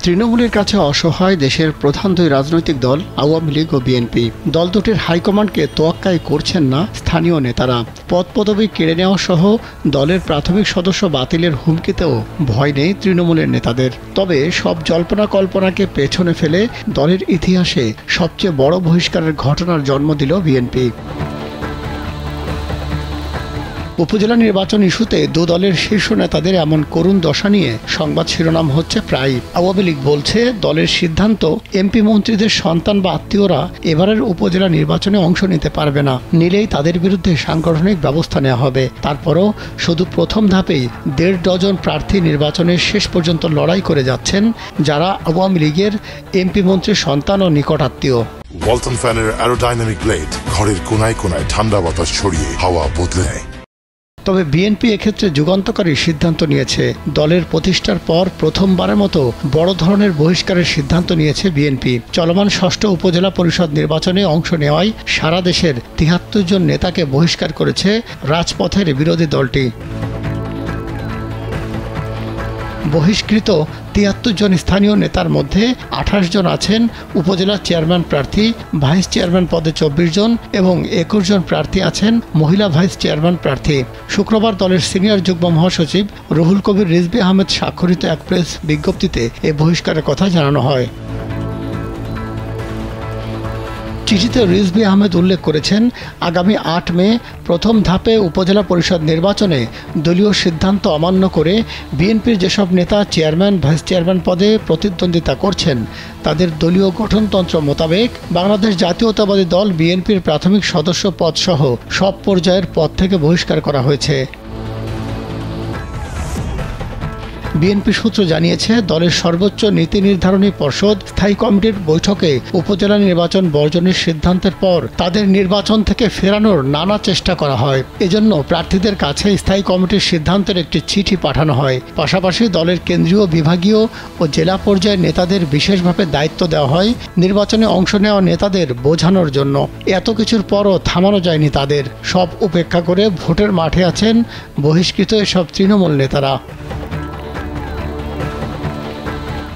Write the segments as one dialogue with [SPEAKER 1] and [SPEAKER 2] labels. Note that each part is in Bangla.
[SPEAKER 1] তৃণমূলের কাছে অসহায় দেশের প্রধান দুই রাজনৈতিক দল আওয়ামী লীগ ও বিএনপি। দল দুটির হাইকমান্ডকে তোয়াক্কাই করছেন না স্থানীয় নেতারা। পদপদবি কেড়ে নেওয়া সহ দলের প্রাথমিক সদস্য বাতিলের হুমকিতেও ভয় নেই তৃণমূলের নেতাদের। তবে সব জল্পনা কল্পনাকে পেছনে ফেলে দলের ইতিহাসে সবচেয়ে বড় বহিষ্কারের ঘটনার জন্ম দিল বিএনপি। উপজেলা নির্বাচন ইস্যুতে দু দলের শীর্ষ নেতাদের এমন করুণ দশা নিয়ে সংবাদ শিরোনাম হচ্ছে প্রায়। আওয়ামী লীগ বলছে দলের সিদ্ধান্ত এমপি মন্ত্রীদের সন্তান বা আত্মীয়রা এবারের উপজেলা নির্বাচনে অংশ নিতে পারবে না, নিলেই তাদের বিরুদ্ধে সাংগঠনিক ব্যবস্থা নেওয়া হবে। তারপরও শুধু প্রথম ধাপেই 1.5 ডজন প্রার্থী নির্বাচনের শেষ পর্যন্ত লড়াই করে যাচ্ছেন, যারা আওয়ামী লীগের এমপি মন্ত্রীর সন্তান ও নিকট আত্মীয়।
[SPEAKER 2] ওয়ালটন ফ্যানের অ্যারোডাইনামিক ব্লেড ঘরের কোনায় কোনায় ঠান্ডা বাতাস ছড়িয়ে হাওয়া বদলে নেয়।
[SPEAKER 1] তবে বিএনপি এক্ষেত্রে যুগান্তকারী সিদ্ধান্ত নিয়েছে। দলের প্রতিষ্ঠার পর প্রথমবারের মতো বড় ধরনের বহিষ্কারের সিদ্ধান্ত নিয়েছে বিএনপি। চলমান 6ষ্ঠ উপজেলা পরিষদ নির্বাচনে অংশ নেওয়ায় সারা দেশের 73 জন নেতাকে বহিষ্কার করেছে রাজপথের বিরোধী দলটি। বহিষ্কৃত 73 জন স্থানীয় নেতার মধ্যে 28 জন আছেন উপজেলা চেয়ারম্যান প্রার্থী, ভাইস চেয়ারম্যান পদে 24 জন এবং 21 জন প্রার্থী আছেন মহিলা ভাইস চেয়ারম্যান প্রার্থী। শুক্রবার দলের সিনিয়র যুগ্ম মহাসচিব রুহুল কবির রিজভী আহমেদ স্বাক্ষরিত এক প্রেস বিজ্ঞপ্তিতে এ বহিষ্কারের কথা জানানো হয়। চিঠিতে রিজভী আহমেদ উল্লেখ করেছেন, আগামী 8 মে প্রথম ধাপে উপজেলা পরিষদ নির্বাচনে দলীয় সিদ্ধান্ত অমান্য করে বিএনপির যেসব নেতা চেয়ারম্যান ভাইস চেয়ারম্যান পদে প্রতিদ্বন্দ্বিতা করছেন, তাদের দলীয় গঠনতন্ত্র মোতাবেক বাংলাদেশ জাতীয়তাবাদী দল বিএনপির প্রাথমিক সদস্য পদ সহ সব পর্যায়ের পদ থেকে বহিষ্কার করা হয়েছে। বিএনপি সূত্র জানিয়েছে, দলের সর্বোচ্চ নীতি নির্ধারণী পর্ষদ স্থায়ী কমিটির বৈঠকে উপজেলা নির্বাচন বর্জনের সিদ্ধান্তের পর তাদের নির্বাচন থেকে ফেরানোর নানা চেষ্টা করা হয়। এজন্য প্রার্থীদের কাছে স্থায়ী কমিটির সিদ্ধান্তের একটি চিঠি পাঠানো হয়। পাশাপাশি দলের কেন্দ্রীয়, বিভাগীয় ও জেলা পর্যায়ের নেতাদের বিশেষভাবে দায়িত্ব দেওয়া হয় নির্বাচনে অংশ নেওয়া নেতাদের বোঝানোর জন্য। এত কিছুর পরও থামানো যায়নি তাদের। সব উপেক্ষা করে ভোটের মাঠে আছেন বহিষ্কৃত এসব তৃণমূল নেতারা।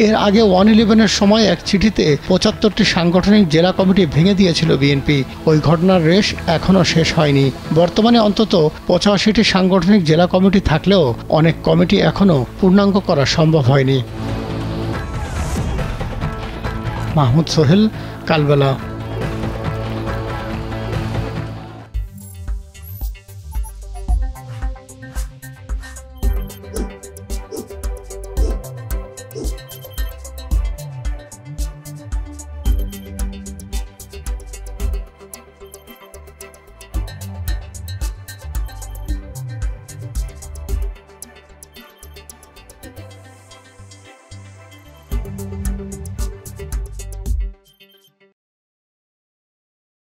[SPEAKER 1] এর আগে 111-এর সময় এক চিঠিতে 75টি সাংগঠনিক জেলা কমিটি ভেঙে দিয়েছিল বিএনপি। ওই ঘটনার রেশ এখনও শেষ হয়নি। বর্তমানে অন্তত 85টি সাংগঠনিক জেলা কমিটি থাকলেও অনেক কমিটি এখনও পূর্ণাঙ্গ করা সম্ভব হয়নি। মাহমুদ সোহেল, কালবেলা।